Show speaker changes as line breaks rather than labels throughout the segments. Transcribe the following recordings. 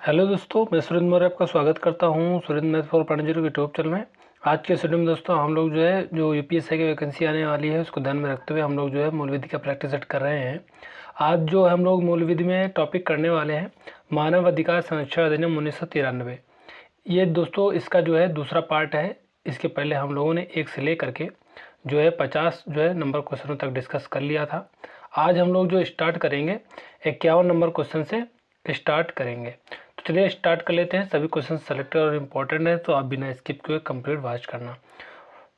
Hello दोस्तों, मैं सुरेंद्र मौर्य आपका स्वागत करता हूं सुरेंद्र मैथ फॉर पढ़ने के यूट्यूब चैनल में। आज के स्टूडियो में दोस्तों हम लोग जो यूपीएससी की वैकेंसी आने वाली है उसको ध्यान में रखते हुए हम लोग मूल विधि का प्रैक्टिस सेट कर रहे हैं। आज जो हम लोग मूल विधि में टॉपिक करने वाले हैं मानव अधिकार संरक्षण अधिनियम 1993। ये दोस्तों इसका दूसरा पार्ट है। इसके पहले हम लोगों ने 1 से लेकर के 50 नंबर क्वेश्चनों तक डिस्कस कर लिया था। आज हम लोग जो स्टार्ट करेंगे 51 नंबर क्वेश्चन से स्टार्ट करेंगे। तो चलिए स्टार्ट कर लेते हैं। सभी क्वेश्चन सेलेक्टेड और इम्पोर्टेंट है तो आप बिना स्किप किए कंप्लीट वॉच करना।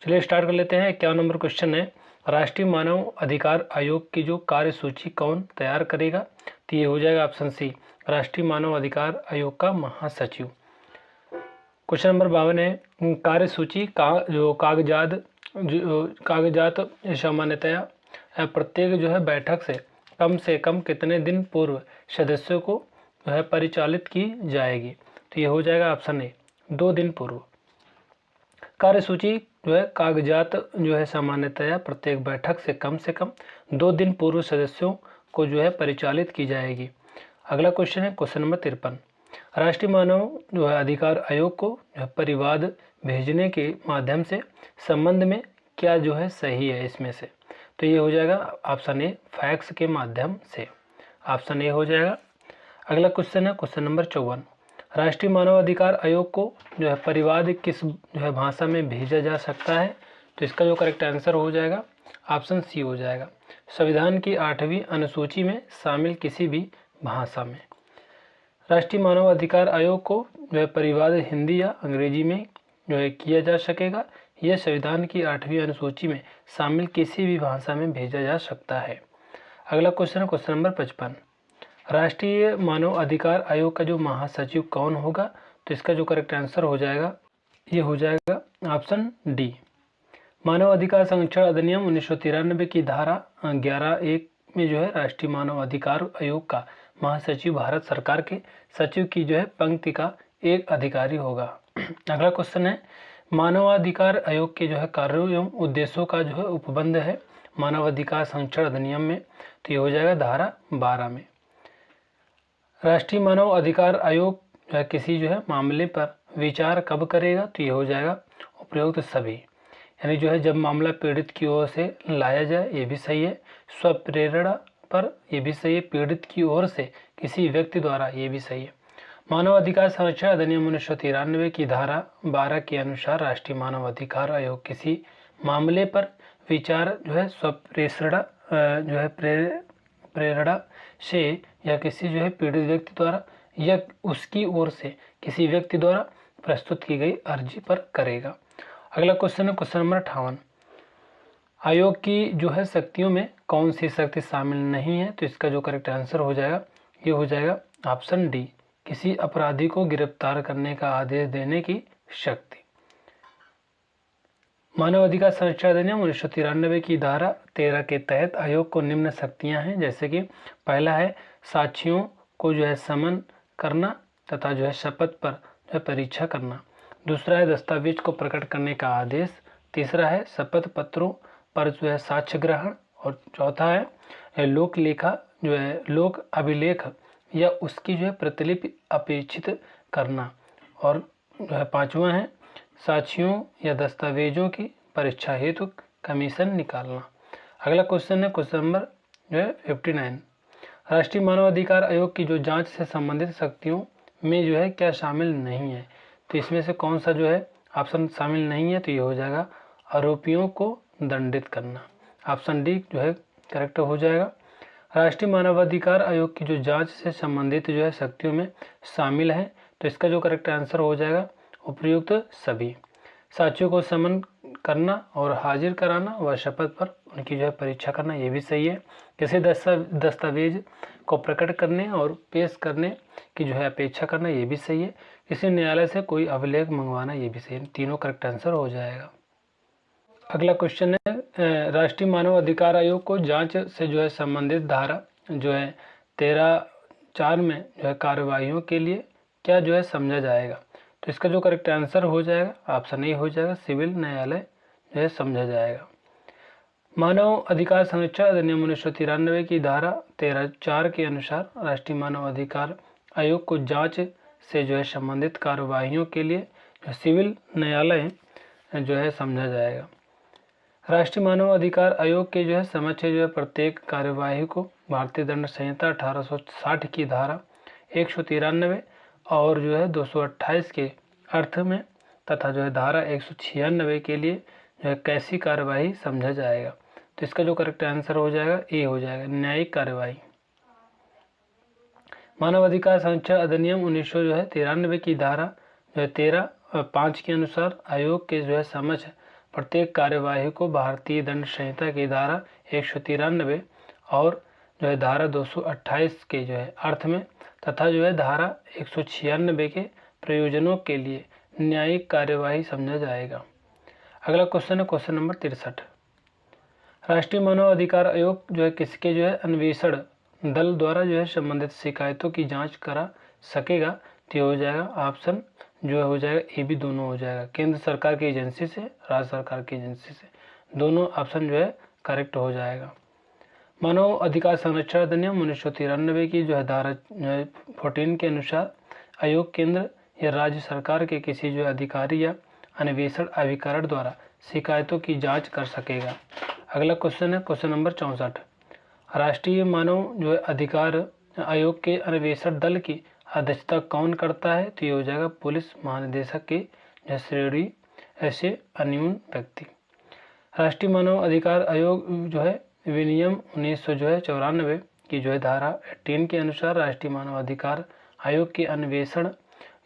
चलिए स्टार्ट कर लेते हैं। 51 नंबर क्वेश्चन है, राष्ट्रीय मानव अधिकार आयोग की जो कार्यसूची कौन तैयार करेगा? तो ये हो जाएगा ऑप्शन सी, राष्ट्रीय मानव अधिकार आयोग का महासचिव। क्वेश्चन नंबर 52 है, कार्यसूची का जो कागजात सामान्यतया प्रत्येक बैठक से कम कितने दिन पूर्व सदस्यों को परिचालित की जाएगी? तो ये हो जाएगा ऑप्शन ए, 2 दिन पूर्व। कार्यसूची कागजात सामान्यतया प्रत्येक बैठक से कम 2 दिन पूर्व सदस्यों को परिचालित की जाएगी। अगला क्वेश्चन है क्वेश्चन नंबर 53, राष्ट्रीय मानव अधिकार आयोग को परिवाद भेजने के माध्यम से संबंध में क्या सही है इसमें से? तो ये हो जाएगा ऑप्शन ए, फैक्स के माध्यम से। ऑप्शन ए हो जाएगा। अगला क्वेश्चन है क्वेश्चन नंबर 54, राष्ट्रीय मानव अधिकार आयोग को परिवाद किस भाषा में भेजा जा सकता है? तो इसका जो करेक्ट आंसर हो जाएगा ऑप्शन सी हो जाएगा, संविधान की 8वीं अनुसूची में शामिल किसी भी भाषा में। राष्ट्रीय मानव अधिकार आयोग को परिवाद हिंदी या अंग्रेजी में किया जा सकेगा। यह संविधान की 8वीं अनुसूची में शामिल किसी भी भाषा में भेजा जा सकता है। अगला क्वेश्चन है क्वेश्चन नंबर 55, राष्ट्रीय मानव अधिकार आयोग का जो महासचिव कौन होगा? तो इसका जो करेक्ट आंसर हो जाएगा ये हो जाएगा ऑप्शन डी, मानव अधिकार संरक्षण अधिनियम 1993 की धारा 11(1) में राष्ट्रीय मानव अधिकार आयोग का महासचिव भारत सरकार के सचिव की पंक्ति का एक अधिकारी होगा। अगला क्वेश्चन है, मानवाधिकार आयोग के कार्यों एवं उद्देश्यों का उपबंध है मानव अधिकार संरक्षण अधिनियम में। तो ये हो जाएगा धारा 12 में। राष्ट्रीय मानव अधिकार आयोग किसी मामले पर विचार कब करेगा? तो ये हो जाएगा उपयुक्त सभी, यानी जब मामला पीड़ित की ओर से लाया जाए ये भी सही है, स्वप्रेरणा पर ये भी सही है, पीड़ित की ओर से किसी व्यक्ति द्वारा ये भी सही है। मानव अधिकार संरक्षण अधिनियम 1993 की धारा 12 के अनुसार राष्ट्रीय मानव अधिकार आयोग किसी मामले पर विचार स्वप्रेरणा प्रेरणा से या किसी पीड़ित व्यक्ति द्वारा या उसकी ओर से किसी व्यक्ति द्वारा प्रस्तुत की गई अर्जी पर करेगा। अगला क्वेश्चन है क्वेश्चन नंबर 58, आयोग की शक्तियों में कौन सी शक्ति शामिल नहीं है? तो इसका जो करेक्ट आंसर हो जाएगा ये हो जाएगा ऑप्शन डी, किसी अपराधी को गिरफ्तार करने का आदेश देने की शक्ति। मानव अधिकार संरक्षण अधिनियम 1993 की धारा 13 के तहत आयोग को निम्न शक्तियां हैं, जैसे कि पहला है साक्षियों को समन करना तथा शपथ पर परीक्षा करना। दूसरा है दस्तावेज को प्रकट करने का आदेश। तीसरा है शपथ पत्रों पर साक्ष्य ग्रहण। और चौथा है लोक लेखा लोक अभिलेख या उसकी प्रतिलिपि अपेक्षित करना। और पांचवा है साक्ष्यों या दस्तावेजों की परीक्षा हेतु कमीशन निकालना। अगला क्वेश्चन है क्वेश्चन नंबर 59, राष्ट्रीय मानव अधिकार आयोग की जांच से संबंधित शक्तियों में क्या शामिल नहीं है? तो इसमें से कौन सा ऑप्शन शामिल नहीं है? तो ये हो जाएगा आरोपियों को दंडित करना। ऑप्शन डी करेक्ट हो जाएगा। राष्ट्रीय मानवाधिकार आयोग की जांच से संबंधित शक्तियों में शामिल है। तो इसका जो करेक्ट आंसर हो जाएगा उपयुक्त सभी, साक्ष्यों को समन करना और हाजिर कराना व शपथ पर उनकी परीक्षा करना ये भी सही है। किसी दस्तावेज को प्रकट करने और पेश करने की अपेक्षा करना ये भी सही है। किसी न्यायालय से कोई अभिलेख मंगवाना ये भी सही है। तीनों करेक्ट आंसर हो जाएगा। अगला क्वेश्चन है, राष्ट्रीय मानव अधिकार आयोग को जांच से संबंधित धारा 13(4) में कार्यवाहियों के लिए क्या समझा जाएगा? तो इसका जो करेक्ट आंसर हो जाएगा ऑप्शन ए हो जाएगा, सिविल न्यायालय समझा जाएगा। मानव अधिकार संरक्षण अधिनियम 1993 की धारा 13(4) के अनुसार राष्ट्रीय मानव अधिकार आयोग को जांच से जो है संबंधित कार्यवाहियों के लिए जो सिविल न्यायालय जो है समझा जाएगा। राष्ट्रीय मानव अधिकार आयोग के जो है समक्ष जो है प्रत्येक कार्यवाही को भारतीय दंड संहिता 1860 की धारा 193 और जो है 228 के अर्थ में तथा जो है धारा 196 के लिए जो है कैसी कार्यवाही समझा जाएगा। तो इसका जो करेक्ट आंसर हो जाएगा ए हो जाएगा, न्यायिक कार्यवाही। मानव अधिकार संरक्षण अधिनियम 1993 की धारा जो है 13(5) के अनुसार आयोग के जो है समक्ष प्रत्येक कार्यवाही को भारतीय दंड संहिता की धारा 193 और जो है धारा 228 के जो है अर्थ में तथा जो है धारा 196 के प्रयोजनों के लिए न्यायिक कार्यवाही समझा जाएगा। अगला क्वेश्चन है क्वेश्चन नंबर 63। राष्ट्रीय मानव अधिकार आयोग जो है किसके जो है अन्वेषण दल द्वारा जो है संबंधित शिकायतों की जांच करा सकेगा। तो हो जाएगा ऑप्शन जो हो जाएगा ए बी दोनों हो जाएगा, केंद्र सरकार की एजेंसी से, राज्य सरकार की एजेंसी से, दोनों ऑप्शन जो है करेक्ट हो जाएगा। मानव अधिकार संरक्षण अधिनियम 1993 की जो है धारा 14 के अनुसार आयोग केंद्र या राज्य सरकार के किसी जो अधिकारी या अन्वेषण अभिकरण द्वारा शिकायतों की जांच कर सकेगा। अगला क्वेश्चन है क्वेश्चन नंबर 64। राष्ट्रीय मानव जो है अधिकार आयोग के अन्वेषण दल की अध्यक्षता कौन करता है। तो ये हो जाएगा पुलिस महानिदेशक के जो श्रेणी ऐसे अन्यून व्यक्ति। राष्ट्रीय मानव अधिकार आयोग जो है विनियम 1994 की जो है धारा 18 के अनुसार राष्ट्रीय मानव अधिकार आयोग के अन्वेषण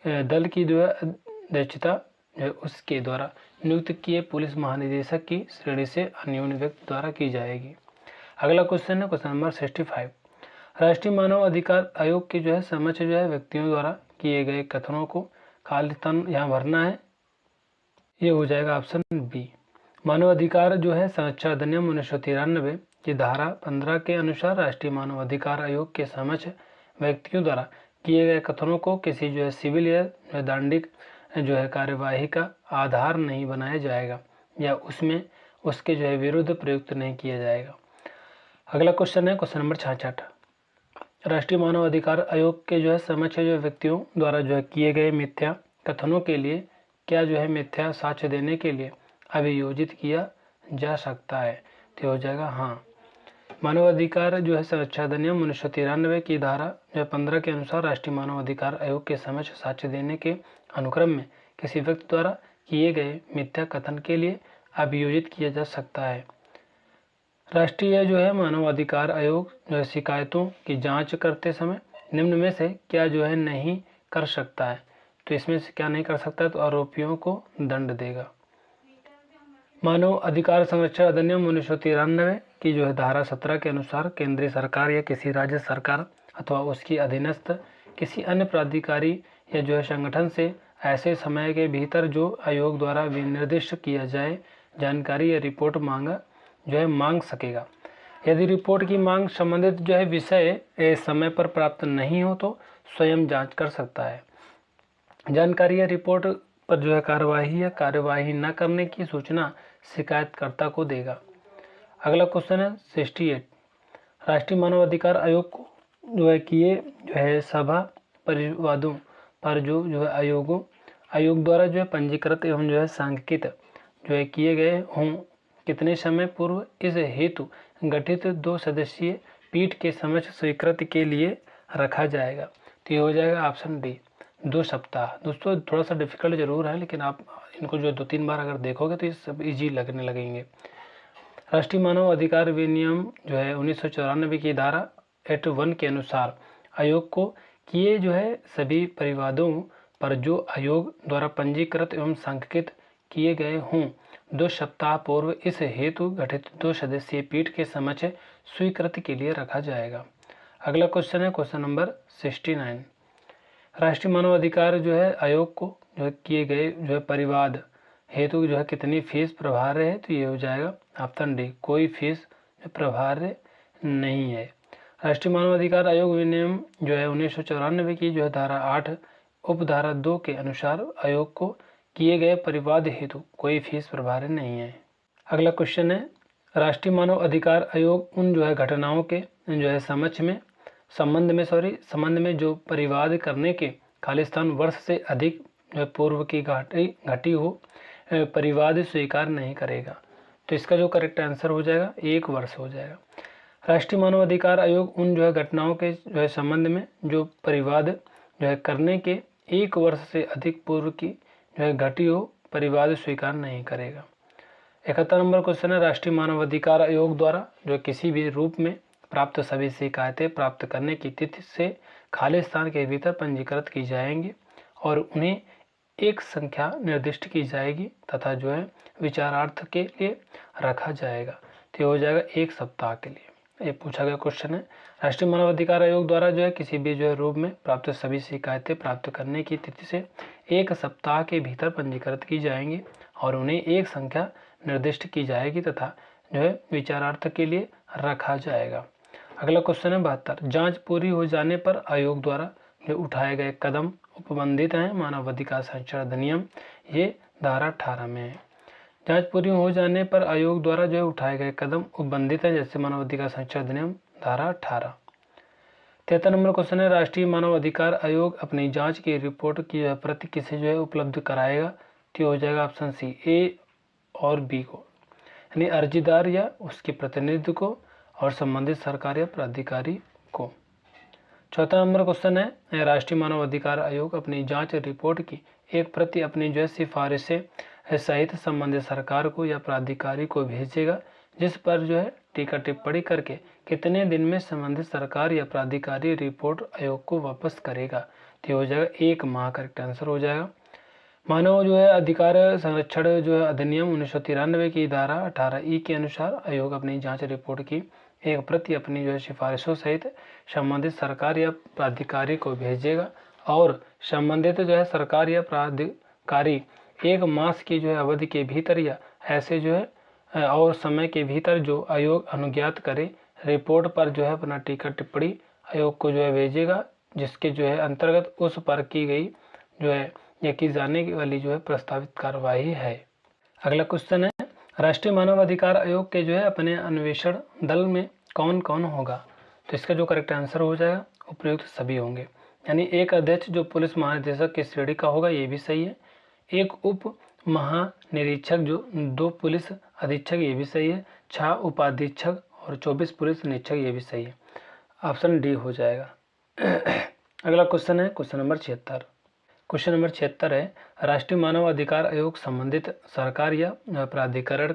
दल की जो है अध्यक्षता जो है उसके द्वारा नियुक्त किए पुलिस महानिदेशक की श्रेणी से अन्यून व्यक्ति द्वारा की जाएगी। अगला क्वेश्चन है क्वेश्चन नंबर 65। राष्ट्रीय मानव अधिकार आयोग के जो है समक्ष जो है व्यक्तियों द्वारा किए गए कथनों को खाली स्थान यहाँ भरना है, ये हो जाएगा ऑप्शन बी। मानव अधिकार जो है संरक्षण अधिनियम 1993 की धारा 15 के अनुसार राष्ट्रीय मानव अधिकार आयोग के समक्ष व्यक्तियों द्वारा किए गए कथनों को किसी जो है सिविल या दंडिक जो है कार्यवाही का आधार नहीं बनाया जाएगा या उसमें उसके जो है विरुद्ध प्रयुक्त नहीं किया जाएगा। अगला क्वेश्चन है क्वेश्चन नंबर 66। राष्ट्रीय मानव अधिकार आयोग के जो है समक्ष जो व्यक्तियों द्वारा जो है किए गए मिथ्या कथनों के लिए क्या जो है मिथ्या साक्ष्य देने के लिए अभियोजित किया जा सकता है। तो हो जाएगा हाँ। मानव अधिकार जो है संरक्षण अधिनियम 1993 की धारा जो 15 के अनुसार राष्ट्रीय मानव अधिकार आयोग के समक्ष साक्ष्य देने के अनुक्रम में किसी व्यक्ति द्वारा किए गए मिथ्या कथन के लिए अभियोजित किया जा सकता है। राष्ट्रीय जो है मानव अधिकार आयोग जो है शिकायतों की जांच करते समय निम्न में से क्या जो है नहीं कर सकता है। तो इसमें से क्या नहीं कर सकता है, तो आरोपियों को दंड देगा। मानव अधिकार संरक्षण अधिनियम 1993 की जो है धारा 17 के अनुसार केंद्रीय सरकार या किसी राज्य सरकार अथवा उसकी अधीनस्थ किसी अन्य प्राधिकारी या जो है संगठन से ऐसे समय के भीतर जो आयोग द्वारा विनिर्दिष्ट किया जाए जानकारी या रिपोर्ट मांग सकेगा। यदि रिपोर्ट की मांग संबंधित जो है विषय समय पर प्राप्त नहीं हो तो स्वयं जांच कर सकता है। जानकारी या रिपोर्ट पर जो है कार्यवाही या कार्यवाही न करने की सूचना शिकायतकर्ता को देगा। अगला क्वेश्चन है 68। राष्ट्रीय मानव अधिकार आयोग को जो है किए जो है सभा परिवादों पर जो है आयोग द्वारा जो है पंजीकृत एवं जो है सांख्यित जो है किए गए हों कितने समय पूर्व इस हेतु गठित 2 सदस्यीय पीठ के समक्ष स्वीकृति के लिए रखा जाएगा। तो ये हो जाएगा ऑप्शन डी 2 सप्ताह। दोस्तों थोड़ा सा डिफिकल्ट जरूर है लेकिन आप इनको जो 2-3 बार अगर देखोगे तो ये सब इजी लगने लगेंगे। राष्ट्रीय मानव अधिकार विनियम जो है 1994 की धारा 81 के अनुसार आयोग को किए जो है सभी परिवादों पर जो आयोग द्वारा पंजीकृत एवं सांख्यित किए गए हों 2 सप्ताह पूर्व इस हेतु गठित 2 सदस्यीय पीठ के समक्ष स्वीकृति के लिए रखा जाएगा। अगला क्वेश्चन है क्वेश्चन नंबर 69। राष्ट्रीय मानव अधिकार जो है आयोग को जो है किए गए जो है परिवाद हेतु जो है कितनी फीस प्रभार्य है। तो ये हो जाएगा ऑप्शन डी कोई फीस प्रभार्य नहीं है। राष्ट्रीय मानव अधिकार आयोग विनियम जो है 1994 की जो है धारा 8 उपधारा 2 के अनुसार आयोग को किए गए परिवाद हेतु कोई फीस प्रभार्य नहीं है। अगला क्वेश्चन है राष्ट्रीय मानव अधिकार आयोग उन जो है घटनाओं के जो है संबंध में जो परिवाद करने के खालिस्तान वर्ष से अधिक पूर्व की घटी हो परिवाद स्वीकार नहीं करेगा। तो इसका जो करेक्ट आंसर हो जाएगा 1 वर्ष हो जाएगा। राष्ट्रीय मानवाधिकार आयोग उन जो है घटनाओं के जो है संबंध में जो परिवाद जो है करने के 1 वर्ष से अधिक पूर्व की जो है घटी हो परिवाद स्वीकार नहीं करेगा। 71 नंबर क्वेश्चन है, राष्ट्रीय मानवाधिकार आयोग द्वारा जो किसी भी रूप में प्राप्त सभी शिकायतें प्राप्त करने की तिथि से खालिस्तान के भीतर पंजीकृत की जाएंगी और उन्हें एक संख्या निर्दिष्ट की जाएगी तथा जो है विचारार्थ के लिए रखा जाएगा। तो हो जाएगा 1 सप्ताह के लिए। ये पूछा गया क्वेश्चन है। राष्ट्रीय मानवाधिकार आयोग द्वारा जो है किसी भी जो है रूप में प्राप्त सभी शिकायतें प्राप्त करने की तिथि से 1 सप्ताह के भीतर पंजीकृत की जाएंगी और उन्हें एक संख्या निर्दिष्ट की जाएगी तथा जो है विचारार्थ के लिए रखा जाएगा। अगला क्वेश्चन है 72, जांच पूरी हो जाने पर आयोग द्वारा जो उठाए गए कदम उपबंधित हैं मानवाधिकार संरक्षण अधिनियम, ये धारा 18 में है। जांच पूरी हो जाने पर आयोग द्वारा जो है उठाए गए कदम उपबंधित है, जैसे मानवाधिकार संरक्षण अधिनियम धारा 18। 73 नंबर क्वेश्चन है, राष्ट्रीय मानवाधिकार आयोग अपनी जांच की रिपोर्ट की प्रति किसे जो है उपलब्ध कराएगा। तो हो जाएगा ऑप्शन सी, ए और बी को, यानी अर्जीदार या उसके प्रतिनिधि को और संबंधित सरकार या प्राधिकारी को। 74 नंबर क्वेश्चन है, राष्ट्रीय मानवाधिकार आयोग अपनी जांच रिपोर्ट की एक प्रति अपनी जो है सिफारिशें सहित संबंधित सरकार को या प्राधिकारी को भेजेगा, जिस पर जो है टीका टिप्पणी करके कितने दिन में संबंधित सरकार या प्राधिकारी रिपोर्ट आयोग को वापस करेगा। तो हो जाएगा 1 माह, करेक्ट आंसर हो जाएगा। मानव जो है अधिकार संरक्षण जो है अधिनियम 1993 की धारा 18E के अनुसार आयोग अपनी जांच रिपोर्ट की एक प्रति अपनी जो है सिफारिशों सहित संबंधित सरकार या प्राधिकारी को भेजेगा और संबंधित जो है सरकार या प्राधिकारी 1 मास की जो है अवधि के भीतर या ऐसे जो है और समय के भीतर जो आयोग अनुज्ञात करे रिपोर्ट पर जो है अपना टीका टिप्पणी आयोग को जो है भेजेगा, जिसके जो है अंतर्गत उस पर की गई जो है या की जाने वाली जो है प्रस्तावित कार्यवाही है। अगला क्वेश्चन है, राष्ट्रीय मानवाधिकार आयोग के जो है अपने अन्वेषण दल में कौन कौन होगा। तो इसका जो करेक्ट आंसर हो जाएगा उपयुक्त सभी होंगे, यानी एक अध्यक्ष जो पुलिस महानिदेशक की श्रेणी का होगा, ये भी सही है। एक उप महानिरीक्षक जो 2 पुलिस अधीक्षक, ये भी सही है। 6 उपाधीक्षक और 24 पुलिस निरीक्षक, ये भी सही है। ऑप्शन डी हो जाएगा। अगला क्वेश्चन है क्वेश्चन नंबर 76। क्वेश्चन नंबर 76 है, राष्ट्रीय मानव अधिकार आयोग संबंधित सरकार या प्राधिकरण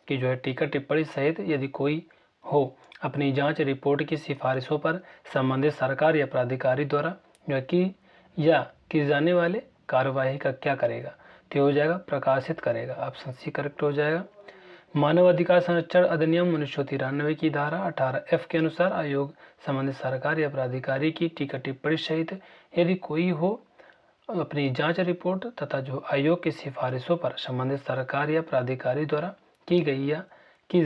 की जो है टीका टिप्पणी सहित यदि कोई हो अपनी जांच रिपोर्ट की सिफारिशों पर संबंधित सरकार या प्राधिकारी द्वारा जो की जाने वाले कार्यवाही का क्या करेगा। तो हो जाएगा प्रकाशित करेगा, ऑप्शन सी करेक्ट हो जाएगा। मानव अधिकार संरक्षण अधिनियम 1993 की धारा 18F के अनुसार आयोग संबंधित सरकार या प्राधिकारी की टीका टिप्पणी सहित यदि कोई हो अपनी जांच रिपोर्ट तथा जो आयोग की सिफारिशों पर संबंधित सरकार या प्राधिकारी द्वारा की गई या की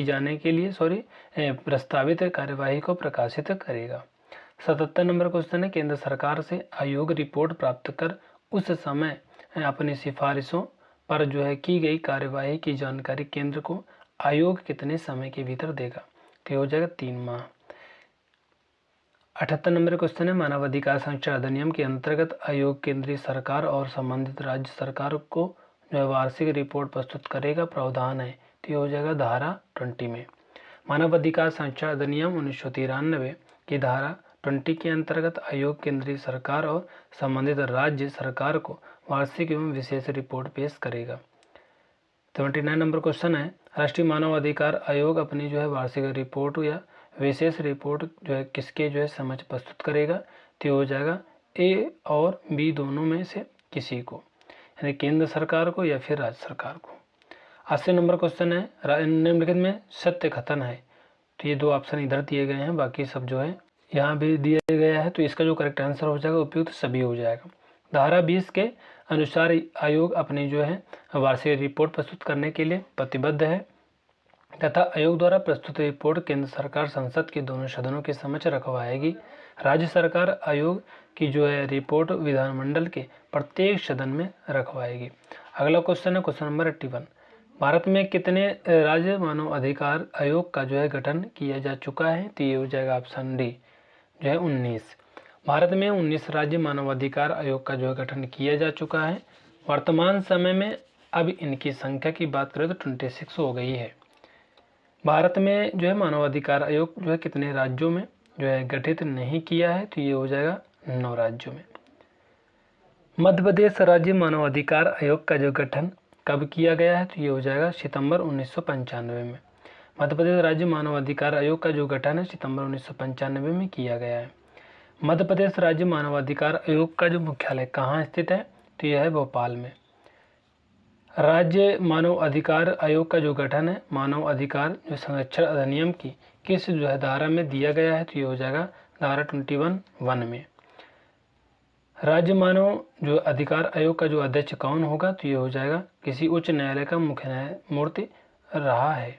जाने के लिए प्रस्तावित कार्यवाही को प्रकाशित करेगा। 77 नंबर क्वेश्चन है, केंद्र सरकार से आयोग रिपोर्ट प्राप्त कर उस समय अपनी सिफारिशों पर जो है की गई कार्यवाही की जानकारी केंद्र को आयोग कितने समय के भीतर देगा। तो हो जाएगा 3 माह। 78 नंबर क्वेश्चन है, मानवाधिकार संरक्षण अधिनियम के अंतर्गत आयोग केंद्रीय सरकार और संबंधित राज्य सरकार को जो है वार्षिक रिपोर्ट प्रस्तुत करेगा प्रावधान है। तो ये हो जाएगा धारा 20 में। मानवाधिकार संरक्षण अधिनियम 1993 की धारा 20 के अंतर्गत आयोग केंद्रीय सरकार और संबंधित राज्य सरकार को वार्षिक एवं विशेष रिपोर्ट पेश करेगा। 79 नंबर क्वेश्चन है, राष्ट्रीय मानव अधिकार आयोग अपनी जो है वार्षिक रिपोर्ट या विशेष रिपोर्ट जो है किसके जो है समझ प्रस्तुत करेगा। तो हो जाएगा ए और बी दोनों में से किसी को, यानी केंद्र सरकार को या फिर राज्य सरकार को। 80 नंबर क्वेश्चन है, निम्नलिखित में सत्य कथन है। तो ये 2 ऑप्शन इधर दिए गए हैं, बाकी सब जो है यहाँ भी दिया गया है। तो इसका जो करेक्ट आंसर हो जाएगा उपयुक्त सभी हो जाएगा। धारा 20 के अनुसार आयोग अपनी जो है वार्षिक रिपोर्ट प्रस्तुत करने के लिए प्रतिबद्ध है तथा आयोग द्वारा प्रस्तुत रिपोर्ट केंद्र सरकार संसद के दोनों सदनों के समक्ष रखवाएगी। राज्य सरकार आयोग की जो है रिपोर्ट विधानमंडल के प्रत्येक सदन में रखवाएगी। अगला क्वेश्चन है क्वेश्चन नंबर 81, भारत में कितने राज्य मानव अधिकार आयोग का जो है गठन किया जा चुका है। तो ये हो जाएगा ऑप्शन डी जो है 19। भारत में 19 राज्य मानवाधिकार आयोग का जो है गठन किया जा चुका है। वर्तमान समय में अब इनकी संख्या की बात करें तो 26 हो गई है। भारत में जो है मानवाधिकार आयोग जो है कितने राज्यों में जो है गठित नहीं किया है, तो ये हो जाएगा 9 राज्यों में। मध्य प्रदेश राज्य मानवाधिकार आयोग का जो गठन कब किया गया है, तो ये हो जाएगा सितंबर 1995 में। मध्य प्रदेश राज्य मानवाधिकार आयोग का जो गठन है सितंबर 1995 में किया गया है। मध्य प्रदेश राज्य मानवाधिकार आयोग का जो मुख्यालय कहाँ स्थित है, तो यह है भोपाल में। राज्य मानव अधिकार आयोग का जो गठन है मानव अधिकार जो संरक्षण अधिनियम की किस जो है धारा में दिया गया है, तो ये हो जाएगा धारा 21(1) में। राज्य मानव जो अधिकार आयोग का जो अध्यक्ष कौन होगा, तो ये हो जाएगा किसी उच्च न्यायालय का मुख्य न्यायमूर्ति रहा है।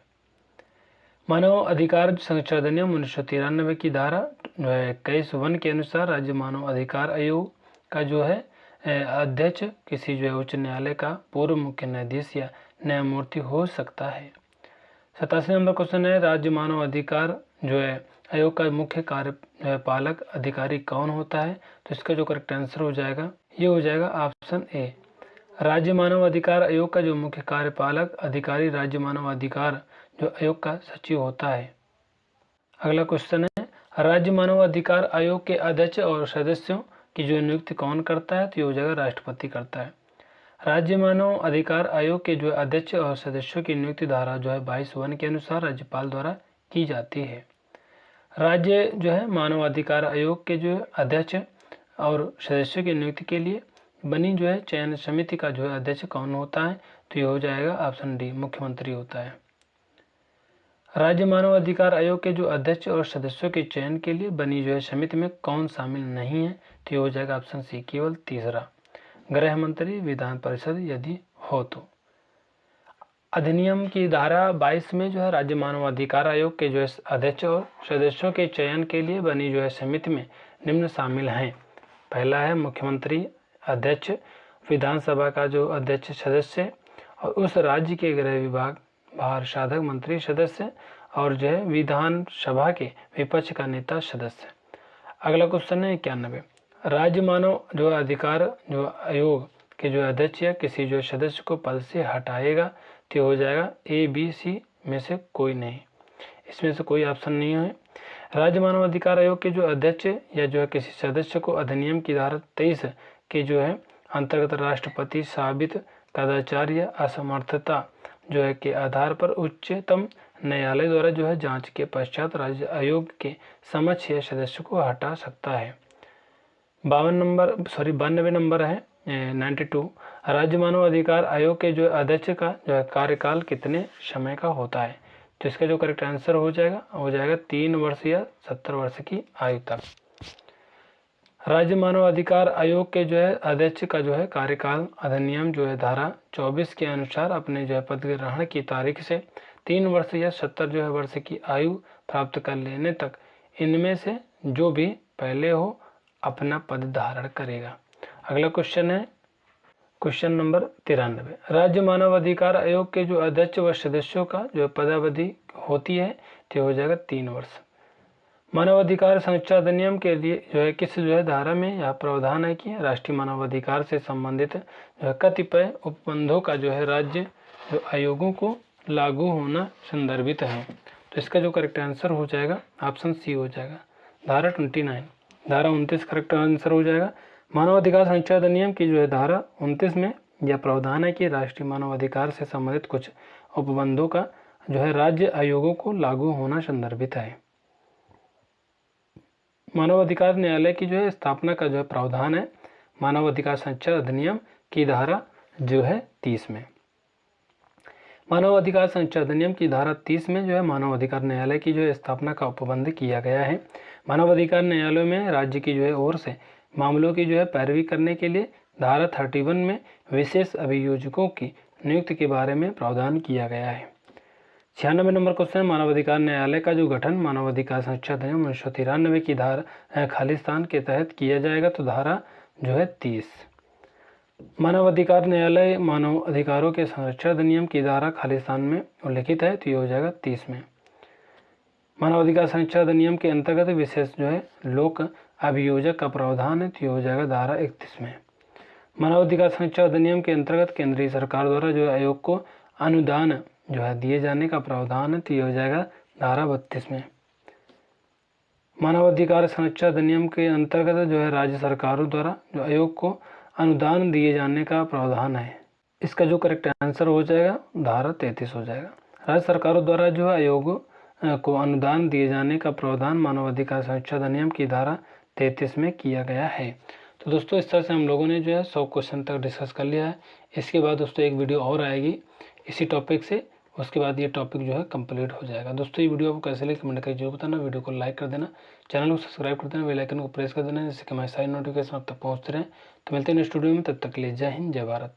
मानव अधिकार संरक्षण अधिनियम 1993 की धारा 21(1) के अनुसार राज्य मानव अधिकार आयोग का जो है अध्यक्ष किसी जो है उच्च न्यायालय का पूर्व मुख्य न्यायाधीश या न्यायमूर्ति हो सकता है। 87 नंबर क्वेश्चन है, राज्य मानव अधिकार जो है आयोग का मुख्य कार्यपालक अधिकारी कौन होता है, तो इसका जो करेक्ट आंसर हो जाएगा ये हो जाएगा ऑप्शन ए। राज्य मानव अधिकार आयोग का जो मुख्य कार्यपालक अधिकारी राज्य मानव अधिकार जो आयोग का सचिव होता है। अगला क्वेश्चन है, राज्य मानव अधिकार आयोग के अध्यक्ष और सदस्यों की जो नियुक्ति कौन करता है, तो ये हो जाएगा राष्ट्रपति करता है। राज्य मानव अधिकार आयोग के जो अध्यक्ष और सदस्यों की नियुक्ति धारा जो है 22(1) के अनुसार राज्यपाल द्वारा की जाती है। राज्य जो है मानव अधिकार आयोग के जो अध्यक्ष और सदस्यों की नियुक्ति के लिए बनी जो है चयन समिति का जो है अध्यक्ष कौन होता है, तो ये हो जाएगा ऑप्शन डी, मुख्यमंत्री होता है। राज्य मानव अधिकार आयोग के जो अध्यक्ष और सदस्यों के चयन के लिए बनी जो है समिति में कौन शामिल नहीं है, तो ये हो जाएगा ऑप्शन सी, केवल तीसरा, गृह मंत्री, विधान परिषद यदि हो तो। अधिनियम की धारा 22 में जो है राज्य मानव अधिकार आयोग के जो है अध्यक्ष और सदस्यों के चयन के लिए बनी जो है समिति में निम्न शामिल हैं। पहला है मुख्यमंत्री अध्यक्ष, विधानसभा का जो अध्यक्ष सदस्य और उस राज्य के गृह विभाग भार साधक मंत्री सदस्य और जो है विधानसभा के विपक्ष का नेता सदस्य। अगला क्वेश्चन है 91, राज्य मानव जो अधिकार जो आयोग के जो अध्यक्ष या किसी जो सदस्य को पद से हटाएगा, तो हो जाएगा ए, बी, सी में से कोई नहीं, इसमें से कोई ऑप्शन नहीं है। राज्य मानव अधिकार आयोग के जो अध्यक्ष या जो है किसी सदस्य को अधिनियम की धारा 23 के जो है अंतर्गत राष्ट्रपति साबित कदाचार या असमर्थता जो है के आधार पर उच्चतम न्यायालय द्वारा जो है जांच के पश्चात राज्य आयोग के समक्ष या सदस्य को हटा सकता है। 92 नंबर है 92, राज्य मानव अधिकार आयोग के जो अध्यक्ष का जो है कार्यकाल कितने समय का होता है, तो इसका जो करेक्ट आंसर हो जाएगा 3 वर्ष या 70 वर्ष की आयु तक। राज्य मानव अधिकार आयोग के जो है अध्यक्ष का जो है कार्यकाल अधिनियम जो है धारा 24 के अनुसार अपने जो है पद ग्रहण की तारीख से 3 वर्ष या 70 जो है वर्ष की आयु प्राप्त कर लेने तक इनमें से जो भी पहले हो अपना पद धारण करेगा। अगला क्वेश्चन है क्वेश्चन नंबर 93, राज्य मानव अधिकार आयोग के जो अध्यक्ष व सदस्यों का जो पदावधि होती है, तो हो जाएगा 3 वर्ष। मानव अधिकार संरक्षण अधिनियम के लिए जो है किस जो है धारा में यह प्रावधान है कि राष्ट्रीय मानव अधिकार से संबंधित जो है कतिपय उपबंधों का जो है राज्य जो आयोगों को लागू होना संदर्भित है, तो इसका जो करेक्ट आंसर हो जाएगा ऑप्शन सी हो जाएगा, धारा 29, धारा 29 करेक्ट आंसर हो जाएगा। मानव अधिकार संरक्षण अधिनियम की जो है धारा 29 में यह प्रावधान है कि राष्ट्रीय मानव अधिकार से संबंधित कुछ उपबंधों का जो है राज्य आयोगों को लागू होना संदर्भित है। मानव अधिकार न्यायालय की जो है स्थापना का जो है प्रावधान है मानव अधिकार संरक्षण अधिनियम की धारा जो है 30 में। मानव अधिकार संरक्षण अधिनियम की धारा 30 में जो है मानव अधिकार न्यायालय की जो है स्थापना का उपबंध किया गया है। मानव अधिकार न्यायालयों में राज्य की जो है ओर से मामलों की जो है पैरवी करने के लिए धारा 31 में विशेष अभियोजकों की नियुक्ति के बारे में प्रावधान किया गया है। 96 नंबर क्वेश्चन, मानव अधिकार न्यायालय का जो गठन मानव अधिकार संरक्षण अधिनियम 1993 की धारा खालिस्तान के तहत किया जाएगा, तो धारा जो है 30। मानव अधिकार न्यायालय मानव अधिकारों के संरक्षण अधिनियम की धारा खालिस्तान में उल्लिखित है, तो ये हो जाएगा 30 में। मानव अधिकार संरक्षण अधिनियम के अंतर्गत विशेष जो है लोक अभियोजक का प्रावधान है, तो ये हो जाएगा धारा 31 में। मानवाधिकार संरक्षण अधिनियम के अंतर्गत केंद्रीय सरकार द्वारा जो है आयोग को अनुदान जो है दिए जाने का प्रावधान है, तो ये हो जाएगा धारा 32 में। मानवाधिकार संरक्षण अधिनियम के अंतर्गत जो है राज्य सरकारों द्वारा जो आयोग को अनुदान दिए जाने का प्रावधान है। इसका जो करेक्ट आंसर हो जाएगा धारा 33 हो जाएगा। राज्य सरकारों द्वारा जो है आयोग को अनुदान दिए जाने का प्रावधान मानवाधिकार संरक्षण अधिनियम की धारा 33 में किया गया है। तो दोस्तों इस तरह से हम लोगों ने जो है 100 क्वेश्चन तक डिस्कस कर लिया है। इसके बाद दोस्तों एक वीडियो और आएगी इसी टॉपिक से, उसके बाद ये टॉपिक जो है कंप्लीट हो जाएगा। दोस्तों ये वीडियो आपको कैसे लगी कमेंट करके जरूर बताना, वीडियो को लाइक कर देना, चैनल को सब्सक्राइब कर देना, बेल आइकन को प्रेस कर देना, जिससे कि हमारे सारी नोटिफिकेशन आप तक पहुँचते रहें। तो मिलते हैं नेक्स्ट वीडियो में, तब तक के लिए जय हिंद जय भारत।